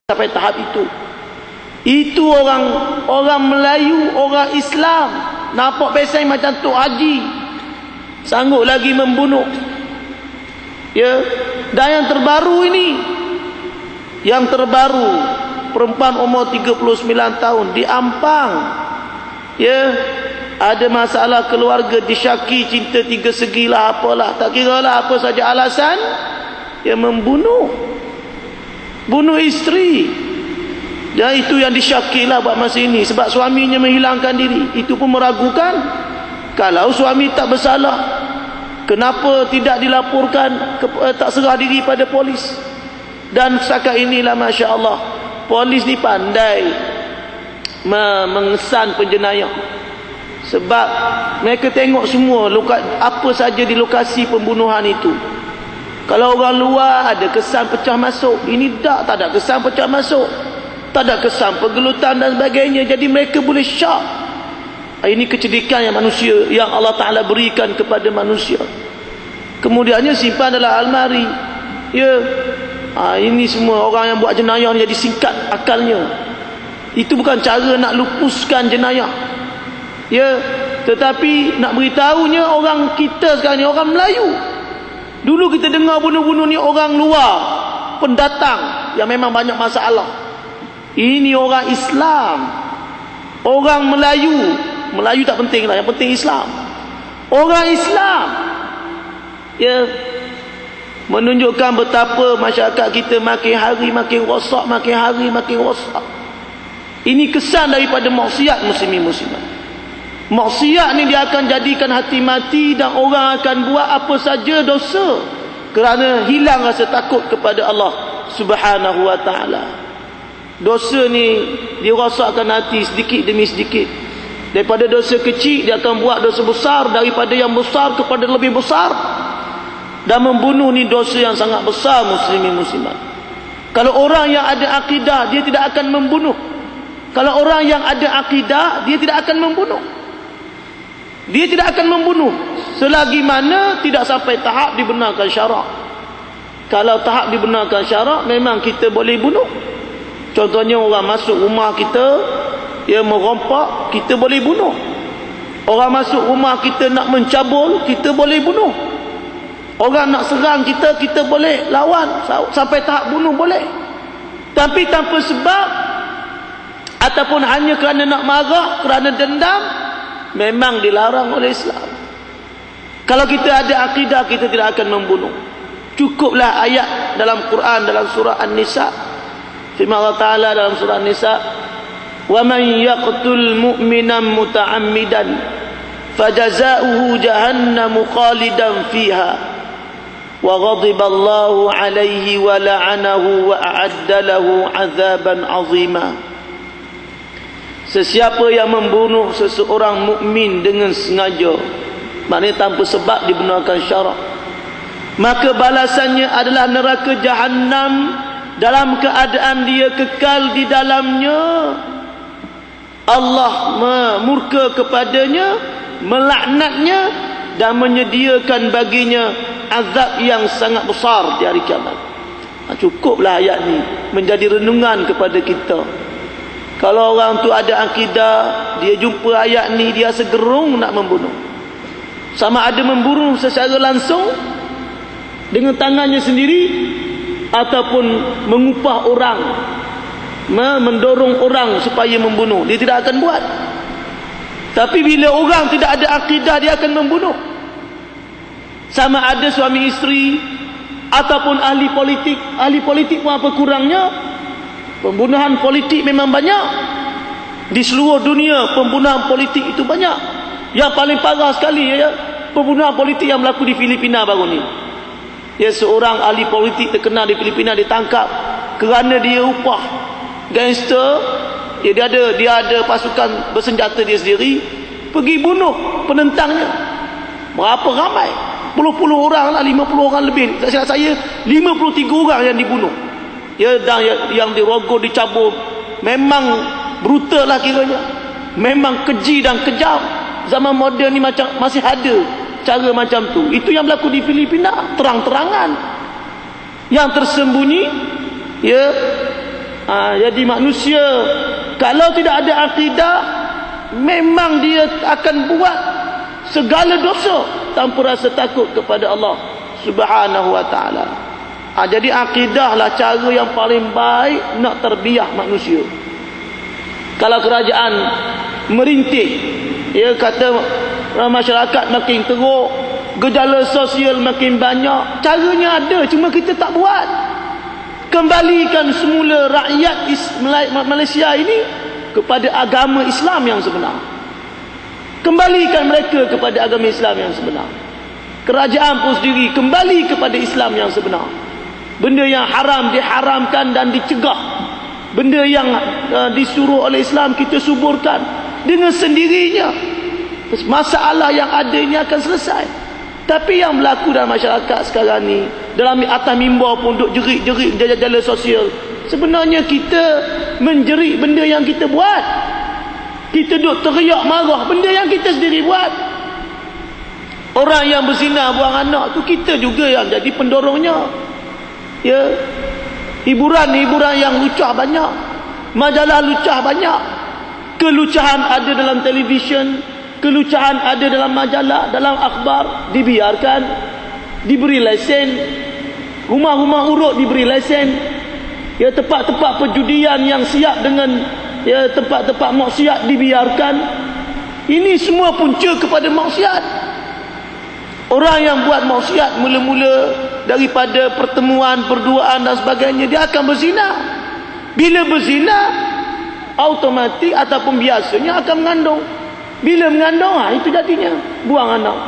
sampai tahap itu. Itu orang Melayu, orang Islam nampak peseng macam Tok Haji, sanggup lagi membunuh. Ya, dan yang terbaru ini, yang terbaru, perempuan umur 39 tahun di Ampang, ya, ada masalah keluarga, disyaki cinta tiga segi lah, apalah, tak kira lah apa saja alasan, ya, bunuh isteri. Dan itu yang disyakilah buat masa ini, sebab suaminya menghilangkan diri. Itu pun meragukan, kalau suami tak bersalah, kenapa tidak dilaporkan, tak serah diri pada polis. Dan setakat inilah, Masya Allah, polis ni pandai mengesan penjenayah. Sebab mereka tengok semua apa saja di lokasi pembunuhan itu. Kalau orang luar ada kesan pecah masuk, ini tak ada kesan pecah masuk, tak ada kesan pergelutan dan sebagainya. Jadi mereka boleh syak. Ini kecerdikan yang manusia, yang Allah Ta'ala berikan kepada manusia. Kemudiannya simpan dalam almari. Ya, ini semua orang yang buat jenayah ni jadi singkat akalnya. Itu bukan cara nak lupuskan jenayah, ya, tetapi nak beritahunya orang kita sekarang ni, orang Melayu. Dulu kita dengar bunuh-bunuh ni orang luar, pendatang yang memang banyak masalah. Ini orang Islam, orang Melayu. Melayu tak penting lah, yang penting Islam. Orang Islam, ya, menunjukkan betapa masyarakat kita makin hari makin rosak, makin hari makin rosak. Ini kesan daripada maksiat muslimin muslimat. Maksiat ni dia akan jadikan hati mati, dan orang akan buat apa saja dosa kerana hilang rasa takut kepada Allah Subhanahu wa ta'ala. Dosa ni dia rosakkan hati sedikit demi sedikit. Daripada dosa kecil dia akan buat dosa besar, daripada yang besar kepada lebih besar. Dan membunuh ni dosa yang sangat besar muslimin muslimat. Kalau orang yang ada akidah, dia tidak akan membunuh. Kalau orang yang ada akidah, dia tidak akan membunuh. Dia tidak akan membunuh selagi mana tidak sampai tahap dibenarkan syarak. Kalau tahap dibenarkan syarak, memang kita boleh bunuh. Contohnya orang masuk rumah kita, dia merompak, kita boleh bunuh. Orang masuk rumah kita nak mencabul, kita boleh bunuh. Orang nak serang kita, kita boleh lawan. Sampai tahap bunuh boleh. Tapi tanpa sebab, ataupun hanya kerana nak marah, kerana dendam, memang dilarang oleh Islam. Kalau kita ada akidah, kita tidak akan membunuh. Cukuplah ayat dalam Quran, dalam surah An-Nisa. Firman Allah Ta'ala dalam surah An-Nisa, وَمَنْ يَقْتُلْ مُؤْمِنًا مُتَعَمِّدًا فَجَزَاؤُهُ جَهَنَّمُ خَالِدًا فِيهَا وَغَضِبَ اللَّهُ عَلَيْهِ وَلَعَنَهُ وَأَعَدَّ لَهُ عَذَابًا عَظِيمًا. Sesiapa yang membunuh seseorang mukmin dengan sengaja, maknanya tanpa sebab dibenarkan syarak, maka balasannya adalah neraka Jahannam dalam keadaan dia kekal di dalamnya. Allah murka kepadanya, melaknatnya, dan menyediakan baginya azab yang sangat besar di hari kiamat. Cukuplah ayat ni menjadi renungan kepada kita. Kalau orang tu ada akidah, dia jumpa ayat ni, dia segerung nak membunuh. Sama ada membunuh secara langsung dengan tangannya sendiri, ataupun mengupah orang, mendorong orang supaya membunuh, dia tidak akan buat. Tapi bila orang tidak ada akidah, dia akan membunuh. Sama ada suami isteri ataupun ahli politik. Ahli politik pun apa kurangnya? Pembunuhan politik memang banyak di seluruh dunia. Pembunuhan politik itu banyak. Yang paling parah sekali, ya, pembunuhan politik yang berlaku di Filipina baru ni. Ya, seorang ahli politik terkenal di Filipina ditangkap kerana dia upah gangster. Ya, dia ada pasukan bersenjata dia sendiri, pergi bunuh penentangnya. Berapa ramai? Puluh-puluh orang lah, 50 orang lebih. Tak silap saya, 53 orang yang dibunuh. Ya, dan yang dirogoh, dicabut. Memang brutal lah kiranya. Memang keji dan kejam. Zaman moden ni macam masih ada cara macam tu. Itu yang berlaku di Filipina, terang-terangan. Yang tersembunyi, ya, Jadi manusia kalau tidak ada akidah, memang dia akan buat segala dosa tanpa rasa takut kepada Allah Subhanahu wa taala. Jadi akidahlah cara yang paling baik nak terbiah manusia. Kalau kerajaan merintih, kata masyarakat makin teruk, gejala sosial makin banyak, caranya ada, cuma kita tak buat. Kembalikan semula rakyat Malaysia ini kepada agama Islam yang sebenar. Kembalikan mereka kepada agama Islam yang sebenar. Kerajaan pun sendiri kembali kepada Islam yang sebenar. Benda yang haram diharamkan dan dicegah. Benda yang disuruh oleh Islam kita suburkan. Dengan sendirinya masalah yang ada ini akan selesai. Tapi yang berlaku dalam masyarakat sekarang ni, dalam atas mimbar pun duk jerit-jerit jala-jala sosial, sebenarnya kita menjerit benda yang kita buat. Kita duk teriak marah benda yang kita sendiri buat. Orang yang berzina buang anak tu kita juga yang jadi pendorongnya. Hiburan-hiburan yang lucah banyak, majalah lucah banyak, kelucahan ada dalam televisyen, kelucahan ada dalam majalah, dalam akhbar, dibiarkan, diberi lesen. Rumah-rumah urut diberi lesen. Tempat-tempat perjudian yang siap dengan tempat-tempat maksiat dibiarkan. Ini semua punca kepada maksiat. Orang yang buat maksiat mula-mula daripada pertemuan, perduaan dan sebagainya, dia akan berzina. Bila berzina, automatik ataupun biasanya akan mengandung. Bila mengandung, itu jadinya buang anak.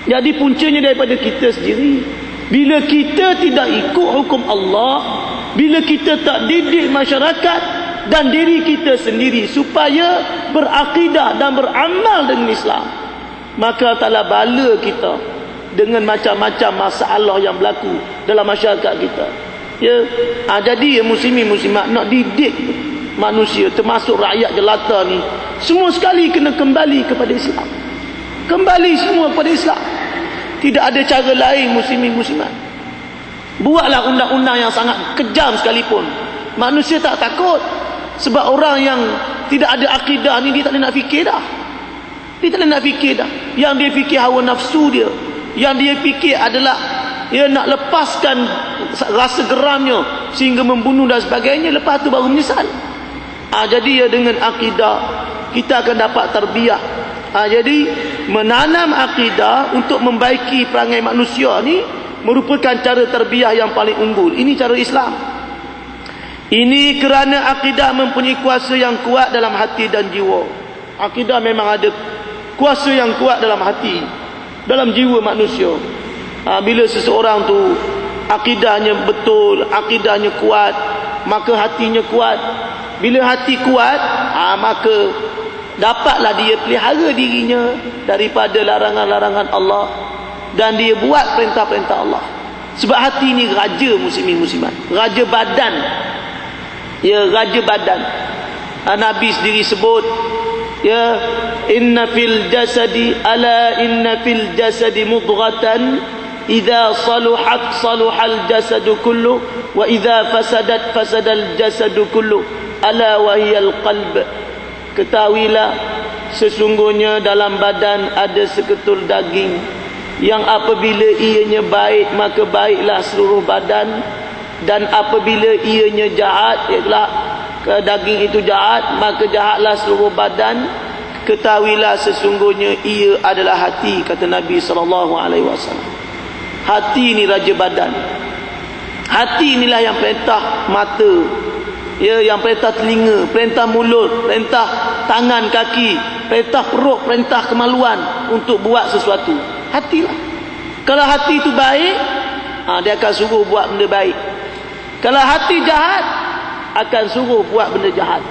Jadi puncanya daripada kita sendiri. Bila kita tidak ikut hukum Allah, bila kita tak didik masyarakat dan diri kita sendiri supaya berakidah dan beramal dengan Islam, maka taklah bala kita dengan macam-macam masalah yang berlaku dalam masyarakat kita. Jadi muslimin muslimat nak didik manusia, termasuk rakyat jelata ni, semua sekali kena kembali kepada Islam. Kembali semua kepada Islam. Tidak ada cara lain, muslimin muslimat. Buatlah undang-undang yang sangat kejam sekalipun, manusia tak takut. Sebab orang yang tidak ada akidah ni, dia tak nak fikir dah. Dia tak nak fikir dah. Yang dia fikir hawa nafsu dia. Yang dia fikir adalah nak lepaskan rasa geramnya sehingga membunuh dan sebagainya. Lepas tu baru menyesal. Jadi dengan akidah kita akan dapat terbiah. Jadi menanam akidah untuk membaiki perangai manusia ni merupakan cara terbiah yang paling unggul. Ini cara Islam. Ini kerana akidah mempunyai kuasa yang kuat dalam hati dan jiwa. Akidah memang ada kuasa yang kuat dalam hati, dalam jiwa manusia. Bila seseorang tu akidahnya betul, akidahnya kuat, maka hatinya kuat. Bila hati kuat, maka dapatlah dia pelihara dirinya daripada larangan-larangan Allah, dan dia buat perintah-perintah Allah. Sebab hati ni raja, muslimin muslimat, raja badan. Raja badan. Nabi sendiri sebut, inna fil jasadi mudghatan idza saluhat saluhal jasadu kullu wa idza fasadat fasadal jasadu kullu ala wa hiyal qalb. Ketahuilah, sesungguhnya dalam badan ada seketul daging yang apabila ianya baik, maka baiklah seluruh badan, dan apabila ianya jahat, ialah daging itu jahat, maka jahatlah seluruh badan. Ketahuilah, sesungguhnya ia adalah hati, kata Nabi SAW. Hati ni raja badan. Hati inilah yang perintah mata, yang perintah telinga, perintah mulut, perintah tangan kaki, perintah perut, perintah kemaluan untuk buat sesuatu. Hatilah. Kalau hati itu baik, dia akan suruh buat benda baik. Kalau hati jahat, akan suruh buat benda jahat.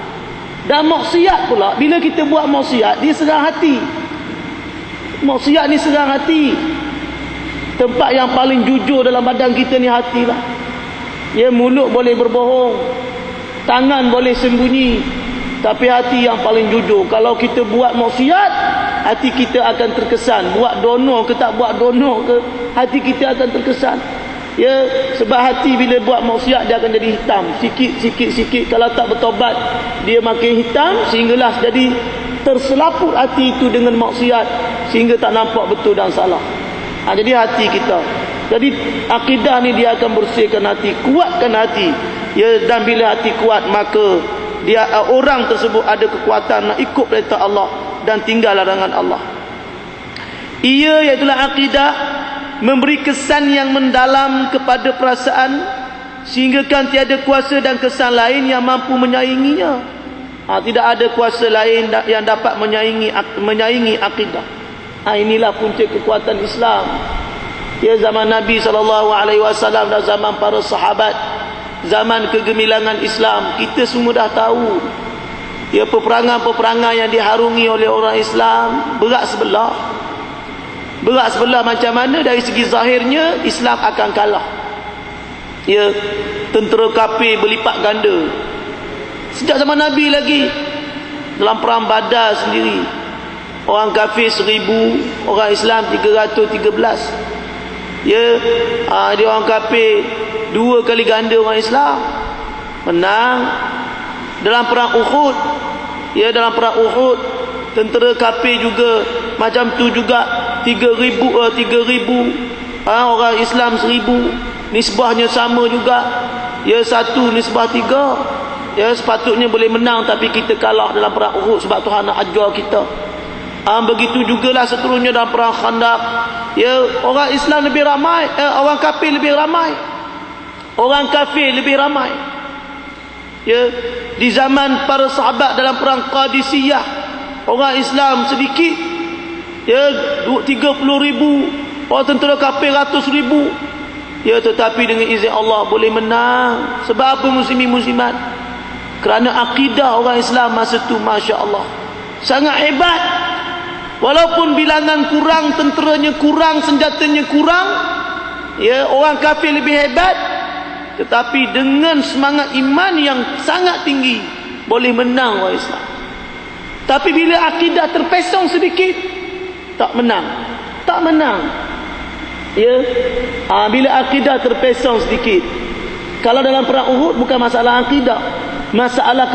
Dan maksiat pula, bila kita buat maksiat, dia serang hati. Maksiat ni serang hati. Tempat yang paling jujur dalam badan kita ni hatilah. Mulut boleh berbohong, tangan boleh sembunyi, tapi hati yang paling jujur. Kalau kita buat maksiat, hati kita akan terkesan. Buat dono ke tak buat dono ke, hati kita akan terkesan. Ya, sebab hati bila buat maksiat dia akan jadi hitam, sikit. Kalau tak bertobat dia makin hitam, sehinggalah jadi terselaput hati itu dengan maksiat sehingga tak nampak betul dan salah. Jadi hati kita. Jadi akidah ni dia akan bersihkan hati, kuatkan hati. Ya, dan bila hati kuat maka dia orang tersebut ada kekuatan nak ikut perintah Allah dan tinggal larangan Allah. Ia iaitulah akidah memberi kesan yang mendalam kepada perasaan sehingga kan tiada kuasa dan kesan lain yang mampu menyainginya. Tidak ada kuasa lain yang dapat menyaingi akidah. Inilah punca kekuatan Islam. Ya, zaman Nabi SAW dan zaman para sahabat, zaman kegemilangan Islam, kita semua dah tahu. Ya, peperangan-peperangan yang diharungi oleh orang Islam berat sebelah. Berat sebelah macam mana dari segi zahirnya Islam akan kalah. Ya, tentera kafir berlipat ganda. Sejak zaman Nabi lagi, dalam perang Badar sendiri, orang kafir 1000, orang Islam 313. Ya, dia orang kafir 2 kali ganda orang Islam. Menang. Dalam perang Uhud, ya, dalam perang Uhud tentera kafir juga macam tu juga. 3,000 orang Islam 1,000, nisbahnya sama juga. Ya, 1 nisbah 3. Ya, sepatutnya boleh menang tapi kita kalah dalam perang Uhud sebab Tuhan nak ajar kita. Begitu jugalah seterusnya dalam perang Khandaq. Ya, orang Islam lebih ramai, orang kafir lebih ramai. Orang kafir lebih ramai. Ya, di zaman para sahabat dalam perang Qadisiyah, orang Islam sedikit. Ya, 30,000, orang tentera kafir 100,000. Ya, tetapi dengan izin Allah boleh menang. Sebab apa muslimin-muslimat? Kerana akidah orang Islam masa tu masya-Allah sangat hebat. Walaupun bilangan kurang, tenteranya kurang, senjatanya kurang, ya, orang kafir lebih hebat, tetapi dengan semangat iman yang sangat tinggi boleh menang orang Islam. Tapi bila akidah terpesong sedikit, tak menang. Ya, bila akidah terpesong sedikit. Kalau dalam perang Uhud bukan masalah akidah, masalah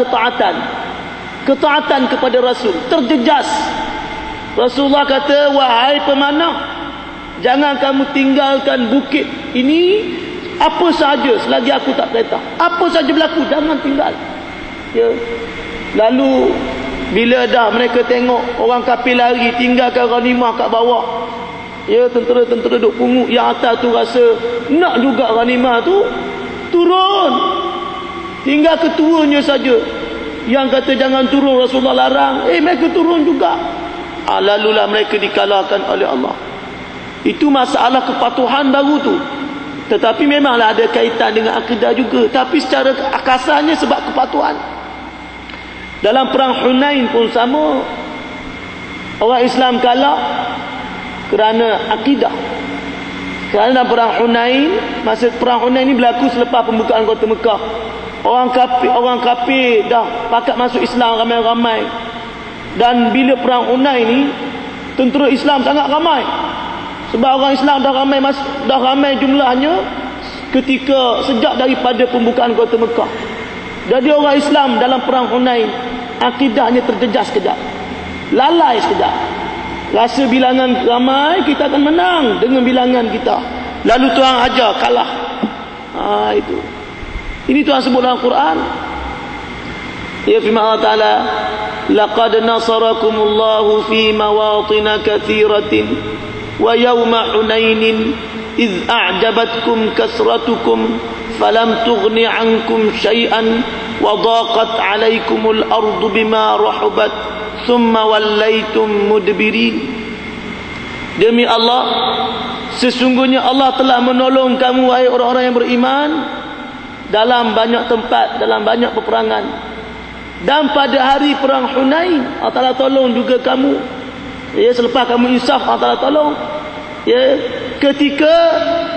ketaatan kepada Rasul, terjejas. Rasulullah kata, wahai pemanah, jangan kamu tinggalkan bukit ini apa sahaja selagi aku tak perintah. Apa sahaja berlaku, jangan tinggal. Ya. Lalu bila dah mereka tengok orang kafir lari, tinggalkan ghanimah kat bawah, ya, tentera-tentera duk pungut yang atas tu rasa nak juga ghanimah tu, turun. Tinggal ketuanya saja yang kata jangan turun, Rasulullah larang, mereka turun juga. Lalulah mereka dikalahkan oleh Allah. Itu masalah kepatuhan baru tu. Tetapi memanglah ada kaitan dengan akidah juga, tapi secara kasarnya sebab kepatuhan. Dalam perang Hunain pun sama. Orang Islam kalah kerana akidah. Kerana dalam perang Hunain, masa perang Hunain ini berlaku selepas pembukaan kota Mekah. Orang kafir dah pakat masuk Islam ramai-ramai. Dan bila perang Hunain ni, tentera Islam sangat ramai. Sebab orang Islam dah ramai jumlahnya sejak daripada pembukaan kota Mekah. Jadi orang Islam dalam perang Hunain akidahnya terjejas sekejap, lalai sekejap. Rasa bilangan ramai, kita akan menang dengan bilangan kita. Lalu Tuhan ajar kalah. Itu. Ini Tuhan sebut dalam Quran. Ya, firman Allah Ta'ala, laqad nasarakumullahu fi mawatin katsiratin wa yawma Hunainin idh a'jabatkum kasratukum falam tughni 'ankum syai'an wa dhaqat 'alaikumul ardu bima rahabat thumma wallaitum mudbirin. Demi Allah, sesungguhnya Allah telah menolong kamu wahai orang-orang yang beriman dalam banyak tempat, dalam banyak peperangan. Dan pada hari perang Hunain, Allah Ta'ala tolong juga kamu. Ya, selepas kamu insaf, Allah Ta'ala tolong. Ya, ketika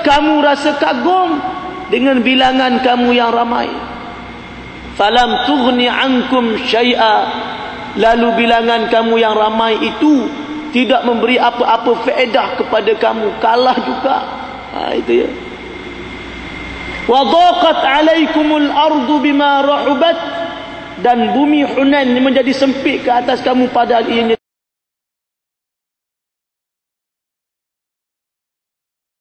kamu rasa kagum dengan bilangan kamu yang ramai. Falam tughni ankum syai'a. Lalu bilangan kamu yang ramai itu tidak memberi apa-apa faedah kepada kamu. Kalah juga. Itu ya. wa dhaqat 'alaikumul ardu bima rahubat, dan bumi Hunain menjadi sempit ke atas kamu pada ianya